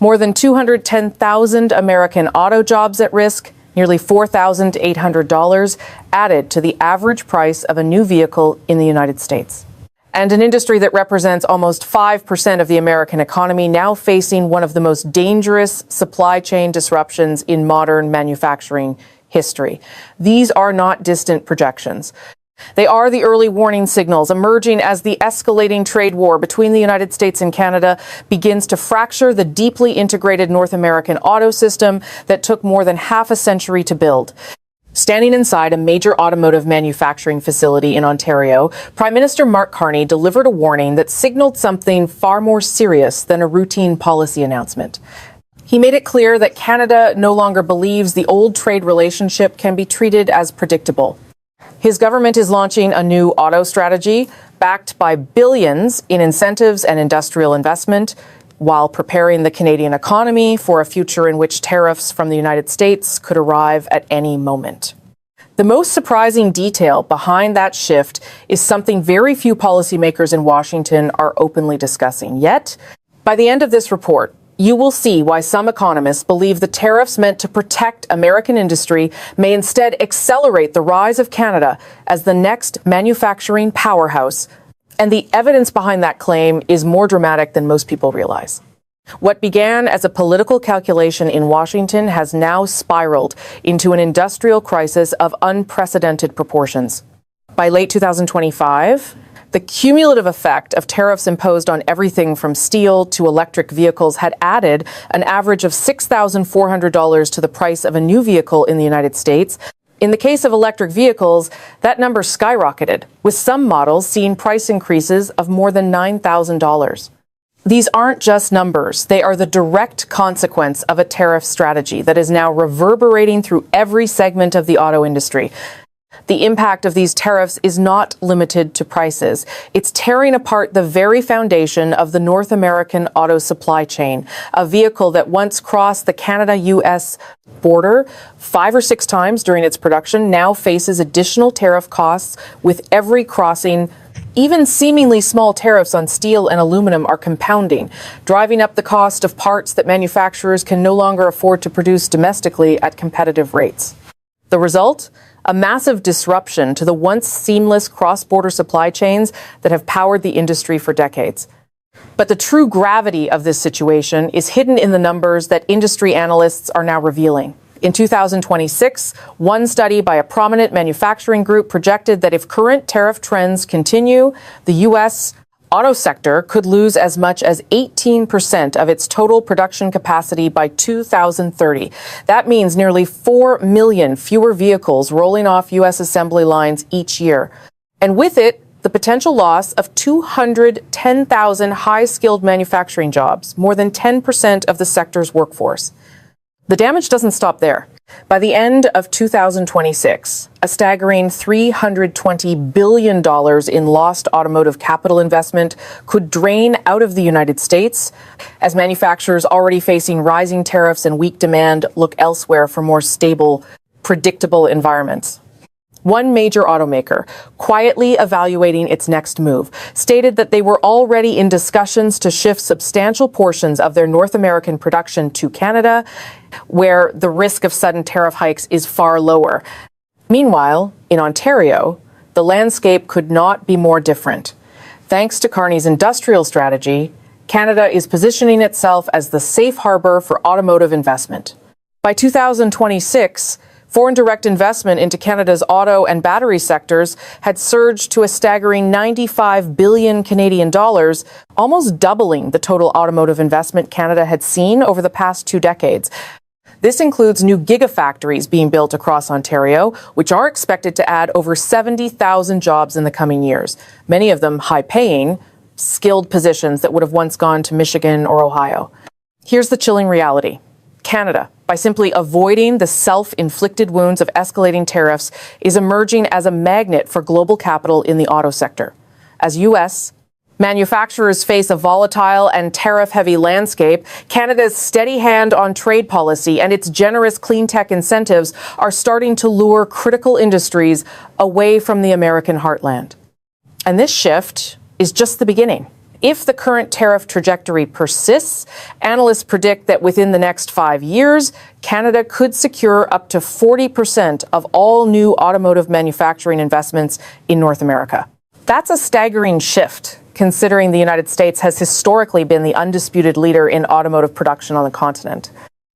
More than 210,000 American auto jobs at risk, nearly $4,800 added to the average price of a new vehicle in the United States. And an industry that represents almost 5% of the American economy now facing one of the most dangerous supply chain disruptions in modern manufacturing history. These are not distant projections. They are the early warning signals emerging as the escalating trade war between the United States and Canada begins to fracture the deeply integrated North American auto system that took more than half a century to build. Standing inside a major automotive manufacturing facility in Ontario, Prime Minister Mark Carney delivered a warning that signaled something far more serious than a routine policy announcement. He made it clear that Canada no longer believes the old trade relationship can be treated as predictable. His government is launching a new auto strategy backed by billions in incentives and industrial investment, while preparing the Canadian economy for a future in which tariffs from the United States could arrive at any moment. The most surprising detail behind that shift is something very few policymakers in Washington are openly discussing. Yet, by the end of this report, you will see why some economists believe the tariffs meant to protect American industry may instead accelerate the rise of Canada as the next manufacturing powerhouse. And the evidence behind that claim is more dramatic than most people realize. What began as a political calculation in Washington has now spiraled into an industrial crisis of unprecedented proportions. By late 2025, the cumulative effect of tariffs imposed on everything from steel to electric vehicles had added an average of $6,400 to the price of a new vehicle in the United States. In the case of electric vehicles, that number skyrocketed, with some models seeing price increases of more than $9,000. These aren't just numbers. They are the direct consequence of a tariff strategy that is now reverberating through every segment of the auto industry. The impact of these tariffs is not limited to prices. It's tearing apart the very foundation of the North American auto supply chain. A vehicle that once crossed the Canada-US border 5 or 6 times during its production now faces additional tariff costs with every crossing. Even seemingly small tariffs on steel and aluminum are compounding, driving up the cost of parts that manufacturers can no longer afford to produce domestically at competitive rates. The result? A massive disruption to the once seamless cross-border supply chains that have powered the industry for decades. But the true gravity of this situation is hidden in the numbers that industry analysts are now revealing. In 2026, one study by a prominent manufacturing group projected that if current tariff trends continue, the U.S. auto sector could lose as much as 18% of its total production capacity by 2030. That means nearly 4 million fewer vehicles rolling off U.S. assembly lines each year. And with it, the potential loss of 210,000 high-skilled manufacturing jobs, more than 10% of the sector's workforce. The damage doesn't stop there. By the end of 2026, a staggering $320 billion in lost automotive capital investment could drain out of the United States as manufacturers already facing rising tariffs and weak demand look elsewhere for more stable, predictable environments. One major automaker, quietly evaluating its next move, stated that they were already in discussions to shift substantial portions of their North American production to Canada, where the risk of sudden tariff hikes is far lower. Meanwhile, in Ontario, the landscape could not be more different. Thanks to Carney's industrial strategy, Canada is positioning itself as the safe harbor for automotive investment. By 2026, foreign direct investment into Canada's auto and battery sectors had surged to a staggering 95 billion Canadian dollars, almost doubling the total automotive investment Canada had seen over the past 2 decades. This includes new gigafactories being built across Ontario, which are expected to add over 70,000 jobs in the coming years, many of them high-paying, skilled positions that would have once gone to Michigan or Ohio. Here's the chilling reality. Canada, by simply avoiding the self-inflicted wounds of escalating tariffs, is emerging as a magnet for global capital in the auto sector. As U.S. manufacturers face a volatile and tariff-heavy landscape, Canada's steady hand on trade policy and its generous clean tech incentives are starting to lure critical industries away from the American heartland. And this shift is just the beginning. If the current tariff trajectory persists, analysts predict that within the next 5 years, Canada could secure up to 40% of all new automotive manufacturing investments in North America. That's a staggering shift, considering the United States has historically been the undisputed leader in automotive production on the continent.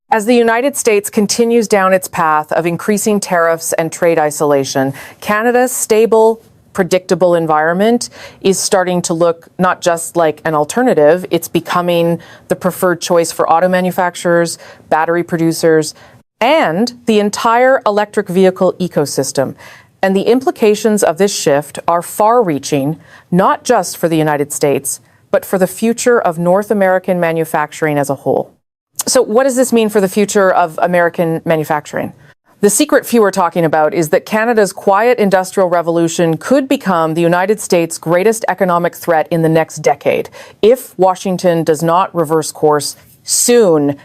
As the United States continues down its path of increasing tariffs and trade isolation, Canada's stable, predictable environment is starting to look not just like an alternative, it's becoming the preferred choice for auto manufacturers, battery producers, and the entire electric vehicle ecosystem. And the implications of this shift are far-reaching, not just for the United States, but for the future of North American manufacturing as a whole. So what does this mean for the future of American manufacturing? The secret few are talking about is that Canada's quiet industrial revolution could become the United States' greatest economic threat in the next decade if Washington does not reverse course soon.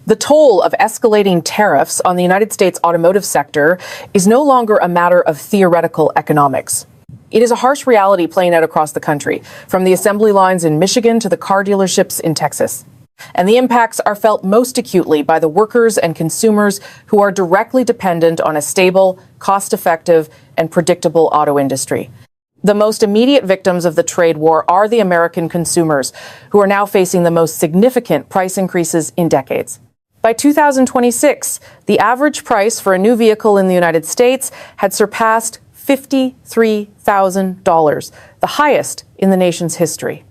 The toll of escalating tariffs on the United States automotive sector is no longer a matter of theoretical economics. It is a harsh reality playing out across the country, from the assembly lines in Michigan to the car dealerships in Texas. And the impacts are felt most acutely by the workers and consumers who are directly dependent on a stable, cost-effective, and predictable auto industry. The most immediate victims of the trade war are the American consumers, who are now facing the most significant price increases in decades. By 2026, the average price for a new vehicle in the United States had surpassed $53,000, the highest in the nation's history.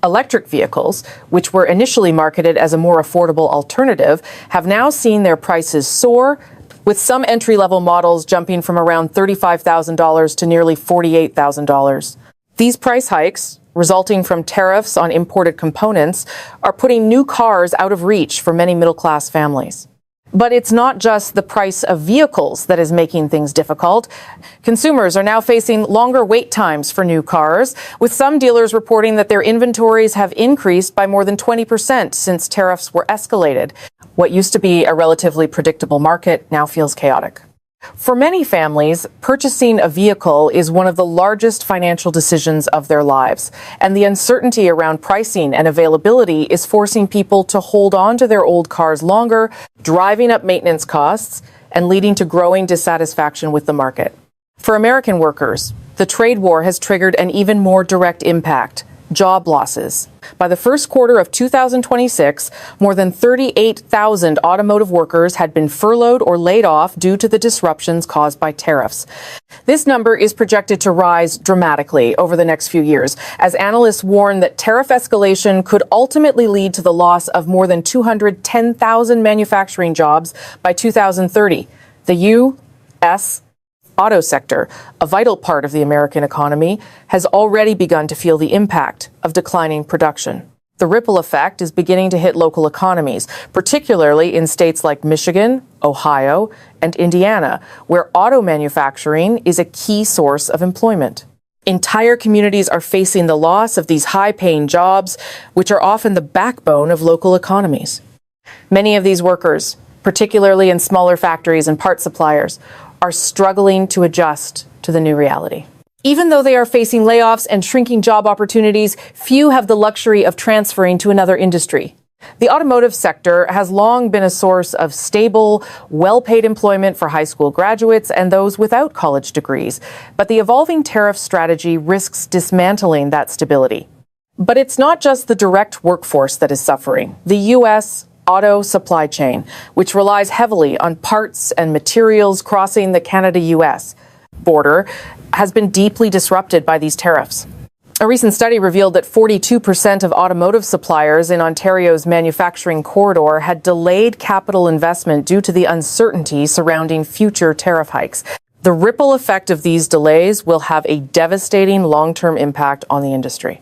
Electric vehicles, which were initially marketed as a more affordable alternative, have now seen their prices soar, with some entry-level models jumping from around $35,000 to nearly $48,000. These price hikes, resulting from tariffs on imported components, are putting new cars out of reach for many middle-class families. But it's not just the price of vehicles that is making things difficult. Consumers are now facing longer wait times for new cars, with some dealers reporting that their inventories have increased by more than 20% since tariffs were escalated. What used to be a relatively predictable market now feels chaotic. For many families, purchasing a vehicle is one of the largest financial decisions of their lives, and the uncertainty around pricing and availability is forcing people to hold on to their old cars longer, driving up maintenance costs, and leading to growing dissatisfaction with the market. For American workers, the trade war has triggered an even more direct impact: job losses. By the first quarter of 2026, more than 38,000 automotive workers had been furloughed or laid off due to the disruptions caused by tariffs. This number is projected to rise dramatically over the next few years, as analysts warn that tariff escalation could ultimately lead to the loss of more than 210,000 manufacturing jobs by 2030. The U.S. auto sector, a vital part of the American economy, has already begun to feel the impact of declining production. The ripple effect is beginning to hit local economies, particularly in states like Michigan, Ohio, and Indiana, where auto manufacturing is a key source of employment. Entire communities are facing the loss of these high-paying jobs, which are often the backbone of local economies. Many of these workers, particularly in smaller factories and part suppliers, are struggling to adjust to the new reality. Even though they are facing layoffs and shrinking job opportunities, few have the luxury of transferring to another industry. The automotive sector has long been a source of stable, well-paid employment for high school graduates and those without college degrees, but the evolving tariff strategy risks dismantling that stability. But it's not just the direct workforce that is suffering. The U.S. auto supply chain, which relies heavily on parts and materials crossing the Canada-US border, has been deeply disrupted by these tariffs. A recent study revealed that 42% of automotive suppliers in Ontario's manufacturing corridor had delayed capital investment due to the uncertainty surrounding future tariff hikes. The ripple effect of these delays will have a devastating long-term impact on the industry.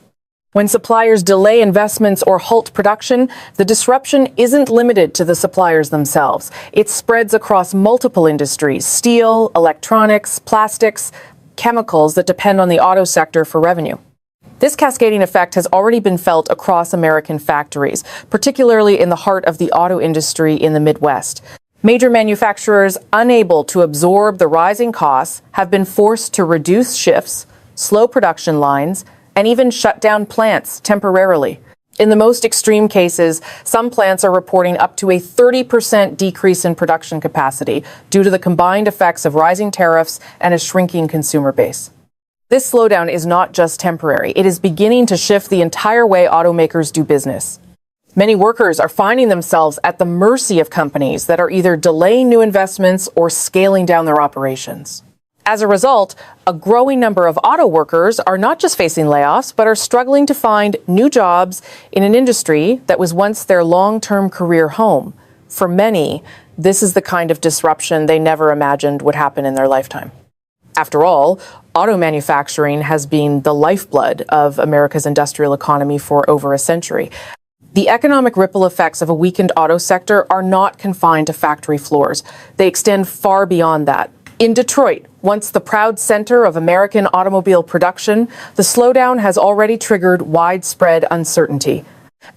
When suppliers delay investments or halt production, the disruption isn't limited to the suppliers themselves. It spreads across multiple industries: steel, electronics, plastics, chemicals that depend on the auto sector for revenue. This cascading effect has already been felt across American factories, particularly in the heart of the auto industry in the Midwest. Major manufacturers unable to absorb the rising costs have been forced to reduce shifts, slow production lines, and even shut down plants temporarily. In the most extreme cases, some plants are reporting up to a 30% decrease in production capacity due to the combined effects of rising tariffs and a shrinking consumer base. This slowdown is not just temporary. It is beginning to shift the entire way automakers do business. Many workers are finding themselves at the mercy of companies that are either delaying new investments or scaling down their operations. As a result, a growing number of auto workers are not just facing layoffs, but are struggling to find new jobs in an industry that was once their long-term career home. For many, this is the kind of disruption they never imagined would happen in their lifetime. After all, auto manufacturing has been the lifeblood of America's industrial economy for over a century. The economic ripple effects of a weakened auto sector are not confined to factory floors. They extend far beyond that. In Detroit, once the proud center of American automobile production, the slowdown has already triggered widespread uncertainty.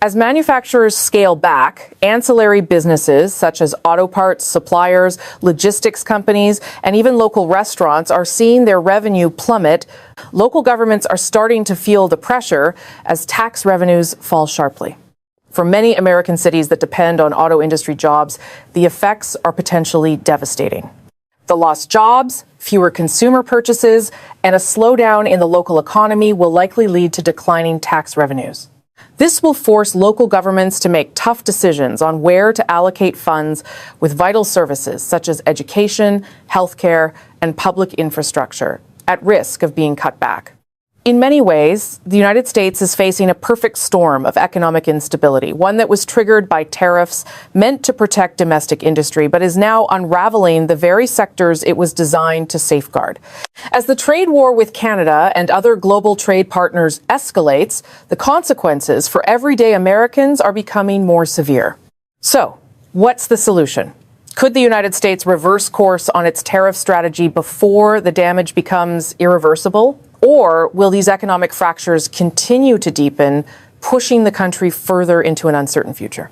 As manufacturers scale back, ancillary businesses such as auto parts suppliers, logistics companies, and even local restaurants are seeing their revenue plummet. Local governments are starting to feel the pressure as tax revenues fall sharply. For many American cities that depend on auto industry jobs, the effects are potentially devastating. The lost jobs, fewer consumer purchases, and a slowdown in the local economy will likely lead to declining tax revenues. This will force local governments to make tough decisions on where to allocate funds with vital services such as education, healthcare, and public infrastructure at risk of being cut back. In many ways, the United States is facing a perfect storm of economic instability, one that was triggered by tariffs meant to protect domestic industry, but is now unraveling the very sectors it was designed to safeguard. As the trade war with Canada and other global trade partners escalates, the consequences for everyday Americans are becoming more severe. So, what's the solution? Could the United States reverse course on its tariff strategy before the damage becomes irreversible? Or will these economic fractures continue to deepen, pushing the country further into an uncertain future?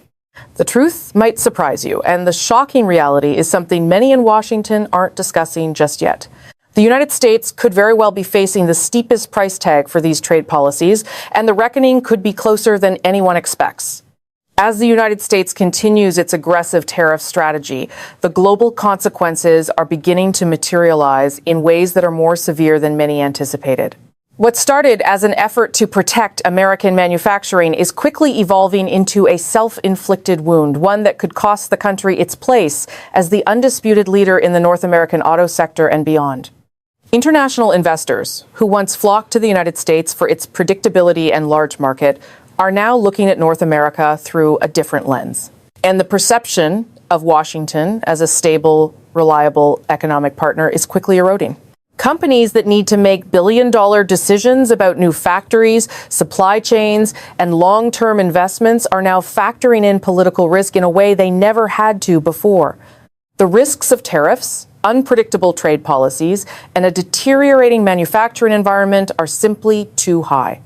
The truth might surprise you, and the shocking reality is something many in Washington aren't discussing just yet. The United States could very well be facing the steepest price tag for these trade policies, and the reckoning could be closer than anyone expects. As the United States continues its aggressive tariff strategy, the global consequences are beginning to materialize in ways that are more severe than many anticipated. What started as an effort to protect American manufacturing is quickly evolving into a self-inflicted wound, one that could cost the country its place as the undisputed leader in the North American auto sector and beyond. International investors, who once flocked to the United States for its predictability and large market, are now looking at North America through a different lens. And the perception of Washington as a stable, reliable economic partner is quickly eroding. Companies that need to make billion-dollar decisions about new factories, supply chains, and long-term investments are now factoring in political risk in a way they never had to before. The risks of tariffs, unpredictable trade policies, and a deteriorating manufacturing environment are simply too high.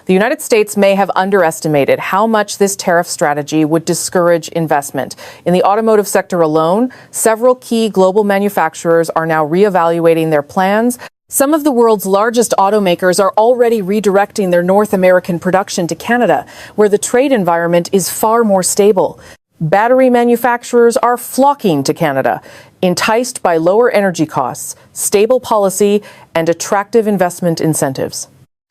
The United States may have underestimated how much this tariff strategy would discourage investment. In the automotive sector alone, several key global manufacturers are now reevaluating their plans. Some of the world's largest automakers are already redirecting their North American production to Canada, where the trade environment is far more stable. Battery manufacturers are flocking to Canada, enticed by lower energy costs, stable policy, and attractive investment incentives.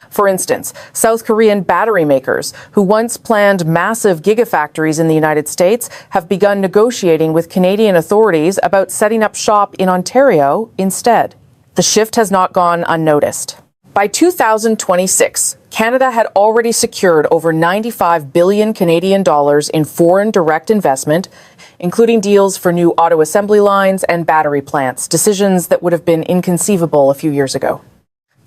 For instance, South Korean battery makers, who once planned massive gigafactories in the United States, have begun negotiating with Canadian authorities about setting up shop in Ontario instead. The shift has not gone unnoticed. By 2026, Canada had already secured over 95 billion Canadian dollars in foreign direct investment, including deals for new auto assembly lines and battery plants, decisions that would have been inconceivable a few years ago.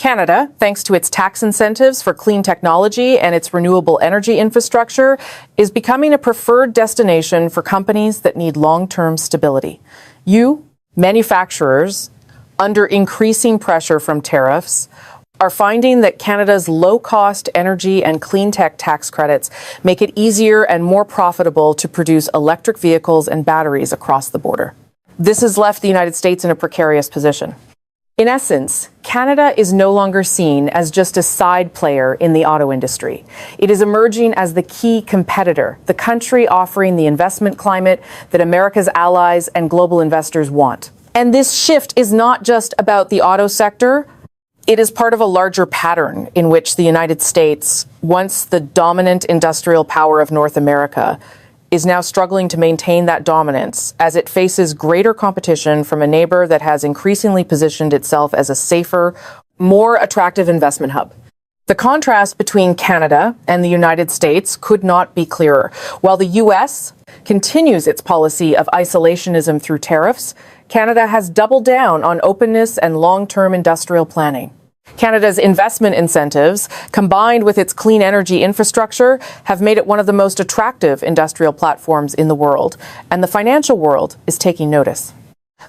Canada, thanks to its tax incentives for clean technology and its renewable energy infrastructure, is becoming a preferred destination for companies that need long-term stability. You, manufacturers, under increasing pressure from tariffs, are finding that Canada's low-cost energy and clean tech tax credits make it easier and more profitable to produce electric vehicles and batteries across the border. This has left the United States in a precarious position. In essence, Canada is no longer seen as just a side player in the auto industry. It is emerging as the key competitor, the country offering the investment climate that America's allies and global investors want. And this shift is not just about the auto sector. It is part of a larger pattern in which the United States, once the dominant industrial power of North America, is now struggling to maintain that dominance as it faces greater competition from a neighbor that has increasingly positioned itself as a safer, more attractive investment hub. The contrast between Canada and the United States could not be clearer. While the U.S. continues its policy of isolationism through tariffs, Canada has doubled down on openness and long-term industrial planning. Canada's investment incentives, combined with its clean energy infrastructure, have made it one of the most attractive industrial platforms in the world, and the financial world is taking notice.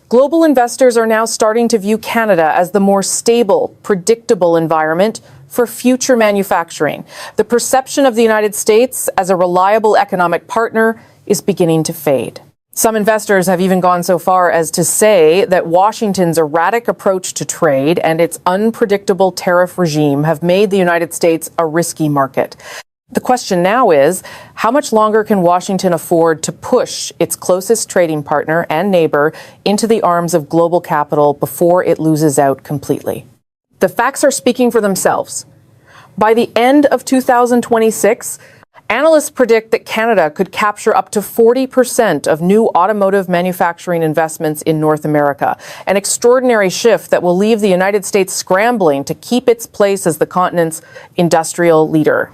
Global investors are now starting to view Canada as the more stable, predictable environment for future manufacturing. The perception of the United States as a reliable economic partner is beginning to fade. Some investors have even gone so far as to say that Washington's erratic approach to trade and its unpredictable tariff regime have made the United States a risky market. The question now is, how much longer can Washington afford to push its closest trading partner and neighbor into the arms of global capital before it loses out completely? The facts are speaking for themselves. By the end of 2026, analysts predict that Canada could capture up to 40% of new automotive manufacturing investments in North America, an extraordinary shift that will leave the United States scrambling to keep its place as the continent's industrial leader.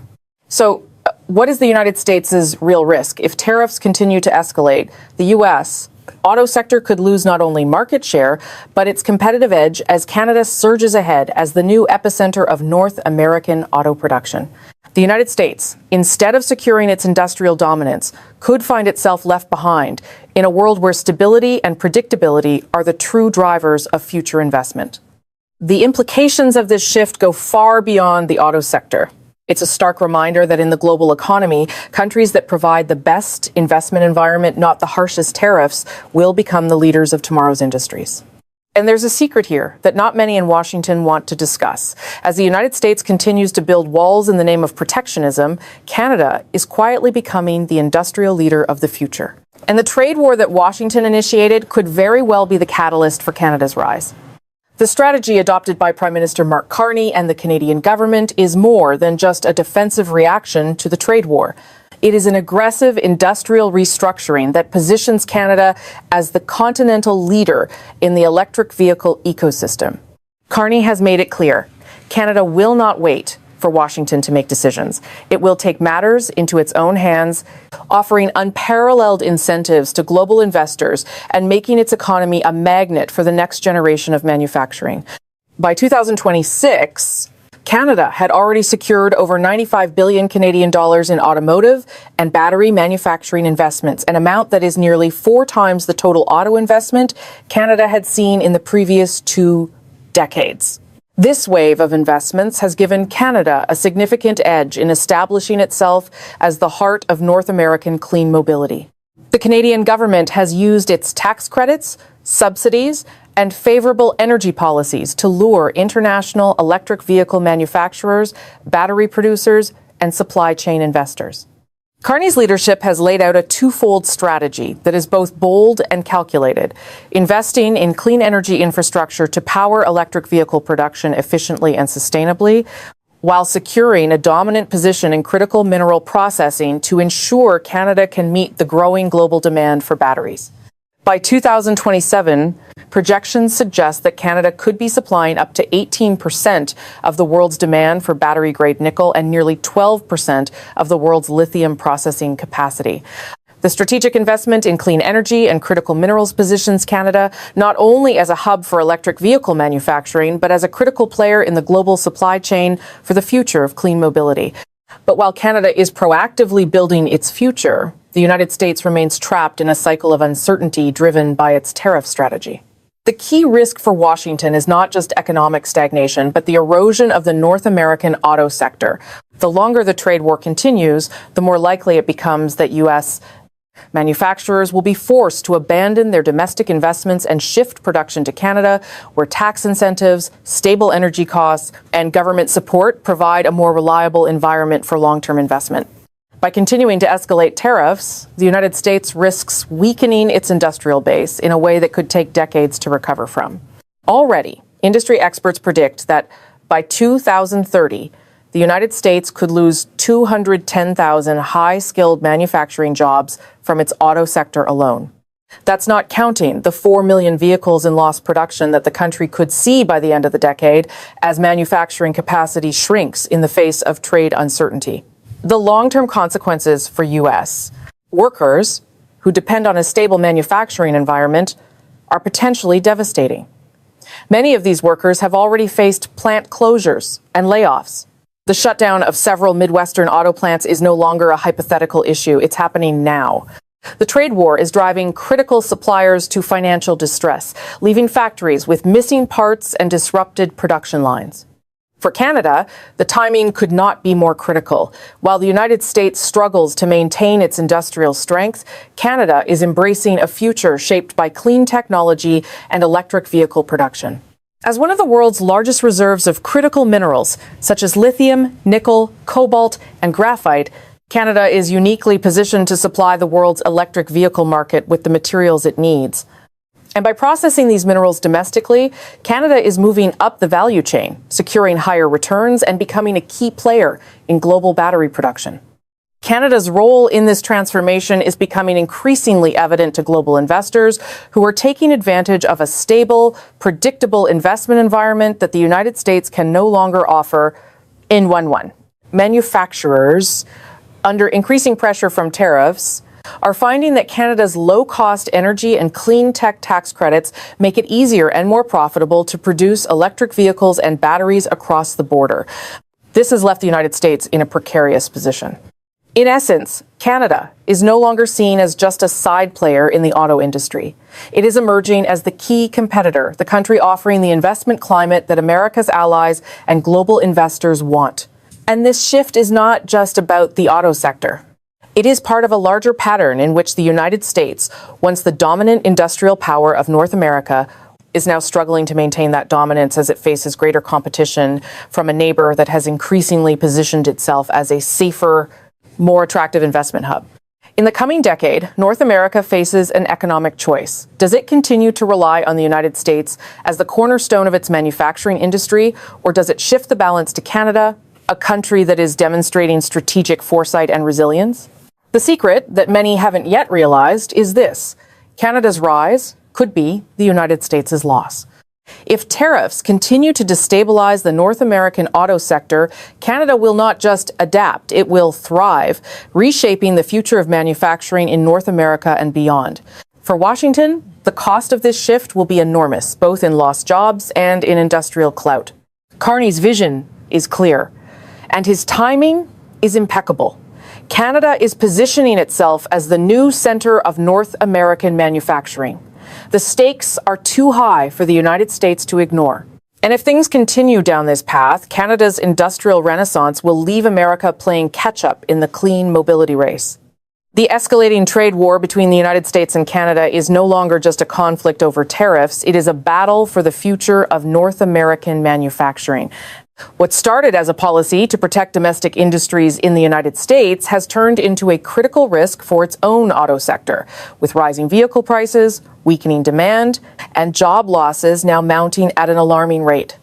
So, what is the United States' real risk? If tariffs continue to escalate, the U.S. auto sector could lose not only market share, but its competitive edge as Canada surges ahead as the new epicenter of North American auto production. The United States, instead of securing its industrial dominance, could find itself left behind in a world where stability and predictability are the true drivers of future investment. The implications of this shift go far beyond the auto sector. It's a stark reminder that in the global economy, countries that provide the best investment environment, not the harshest tariffs, will become the leaders of tomorrow's industries. And there's a secret here that not many in Washington want to discuss. As the United States continues to build walls in the name of protectionism, Canada is quietly becoming the industrial leader of the future. And the trade war that Washington initiated could very well be the catalyst for Canada's rise. The strategy adopted by Prime Minister Mark Carney and the Canadian government is more than just a defensive reaction to the trade war. It is an aggressive industrial restructuring that positions Canada as the continental leader in the electric vehicle ecosystem. Carney has made it clear, Canada will not wait for Washington to make decisions. It will take matters into its own hands, offering unparalleled incentives to global investors and making its economy a magnet for the next generation of manufacturing. By 2026, Canada had already secured over 95 billion Canadian dollars in automotive and battery manufacturing investments, an amount that is nearly 4 times the total auto investment Canada had seen in the previous 2 decades. This wave of investments has given Canada a significant edge in establishing itself as the heart of North American clean mobility. The Canadian government has used its tax credits, subsidies, and favorable energy policies to lure international electric vehicle manufacturers, battery producers, and supply chain investors. Carney's leadership has laid out a twofold strategy that is both bold and calculated, investing in clean energy infrastructure to power electric vehicle production efficiently and sustainably, while securing a dominant position in critical mineral processing to ensure Canada can meet the growing global demand for batteries. By 2027, projections suggest that Canada could be supplying up to 18% of the world's demand for battery-grade nickel and nearly 12% of the world's lithium processing capacity. The strategic investment in clean energy and critical minerals positions Canada not only as a hub for electric vehicle manufacturing, but as a critical player in the global supply chain for the future of clean mobility. But while Canada is proactively building its future, the United States remains trapped in a cycle of uncertainty driven by its tariff strategy. The key risk for Washington is not just economic stagnation, but the erosion of the North American auto sector. The longer the trade war continues, the more likely it becomes that U.S. Manufacturers will be forced to abandon their domestic investments and shift production to Canada, where tax incentives, stable energy costs, and government support provide a more reliable environment for long-term investment. By continuing to escalate tariffs, the United States risks weakening its industrial base in a way that could take decades to recover from. Already, industry experts predict that by 2030, the United States could lose 210,000 high-skilled manufacturing jobs from its auto sector alone. That's not counting the 4 million vehicles in lost production that the country could see by the end of the decade as manufacturing capacity shrinks in the face of trade uncertainty. The long-term consequences for U.S. workers who depend on a stable manufacturing environment are potentially devastating. Many of these workers have already faced plant closures and layoffs. The shutdown of several Midwestern auto plants is no longer a hypothetical issue. It's happening now. The trade war is driving critical suppliers to financial distress, leaving factories with missing parts and disrupted production lines. For Canada, the timing could not be more critical. While the United States struggles to maintain its industrial strength, Canada is embracing a future shaped by clean technology and electric vehicle production. As one of the world's largest reserves of critical minerals, such as lithium, nickel, cobalt, and graphite, Canada is uniquely positioned to supply the world's electric vehicle market with the materials it needs. And by processing these minerals domestically, Canada is moving up the value chain, securing higher returns and becoming a key player in global battery production. Canada's role in this transformation is becoming increasingly evident to global investors who are taking advantage of a stable, predictable investment environment that the United States can no longer offer in 1-1. Manufacturers, under increasing pressure from tariffs, are finding that Canada's low-cost energy and clean tech tax credits make it easier and more profitable to produce electric vehicles and batteries across the border. This has left the United States in a precarious position. In essence, Canada is no longer seen as just a side player in the auto industry. It is emerging as the key competitor, the country offering the investment climate that America's allies and global investors want. And this shift is not just about the auto sector. It is part of a larger pattern in which the United States, once the dominant industrial power of North America, is now struggling to maintain that dominance as it faces greater competition from a neighbor that has increasingly positioned itself as a safer, more attractive investment hub. In the coming decade, North America faces an economic choice. Does it continue to rely on the United States as the cornerstone of its manufacturing industry, or does it shift the balance to Canada, a country that is demonstrating strategic foresight and resilience? The secret that many haven't yet realized is this: Canada's rise could be the United States' loss. If tariffs continue to destabilize the North American auto sector, Canada will not just adapt, it will thrive, reshaping the future of manufacturing in North America and beyond. For Washington, the cost of this shift will be enormous, both in lost jobs and in industrial clout. Carney's vision is clear, and his timing is impeccable. Canada is positioning itself as the new center of North American manufacturing. The stakes are too high for the United States to ignore. And if things continue down this path, Canada's industrial renaissance will leave America playing catch-up in the clean mobility race. The escalating trade war between the United States and Canada is no longer just a conflict over tariffs. It is a battle for the future of North American manufacturing. What started as a policy to protect domestic industries in the United States has turned into a critical risk for its own auto sector, with rising vehicle prices, weakening demand, and job losses now mounting at an alarming rate.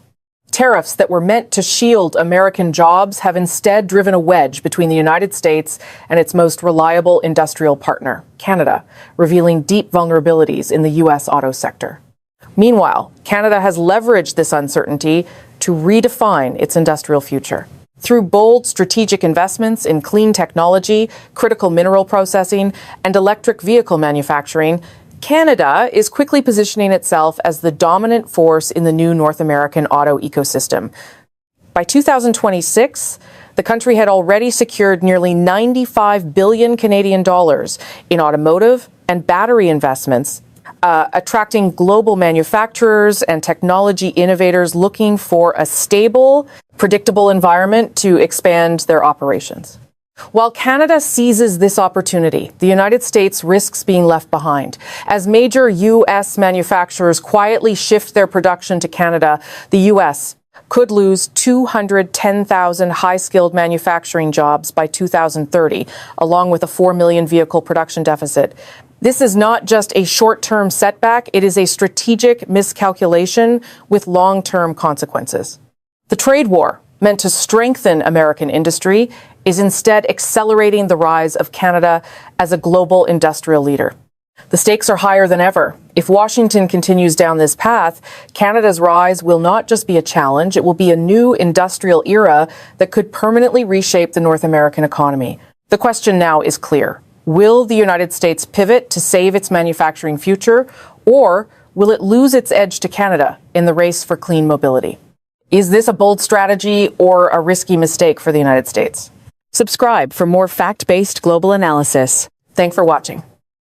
Tariffs that were meant to shield American jobs have instead driven a wedge between the United States and its most reliable industrial partner, Canada, revealing deep vulnerabilities in the U.S. auto sector. Meanwhile, Canada has leveraged this uncertainty to redefine its industrial future. Through bold strategic investments in clean technology, critical mineral processing, and electric vehicle manufacturing, Canada is quickly positioning itself as the dominant force in the new North American auto ecosystem. By 2026, the country had already secured nearly 95 billion Canadian dollars in automotive and battery investments, attracting global manufacturers and technology innovators looking for a stable, predictable environment to expand their operations. While Canada seizes this opportunity, the United States risks being left behind. As major U.S. manufacturers quietly shift their production to Canada, the U.S. could lose 210,000 high-skilled manufacturing jobs by 2030, along with a 4 million vehicle production deficit. This is not just a short-term setback, it is a strategic miscalculation with long-term consequences. The trade war, meant to strengthen American industry, is instead accelerating the rise of Canada as a global industrial leader. The stakes are higher than ever. If Washington continues down this path, Canada's rise will not just be a challenge, it will be a new industrial era that could permanently reshape the North American economy. The question now is clear. Will the United States pivot to save its manufacturing future, or will it lose its edge to Canada in the race for clean mobility? Is this a bold strategy or a risky mistake for the United States? Subscribe for more fact-based global analysis. Thanks for watching.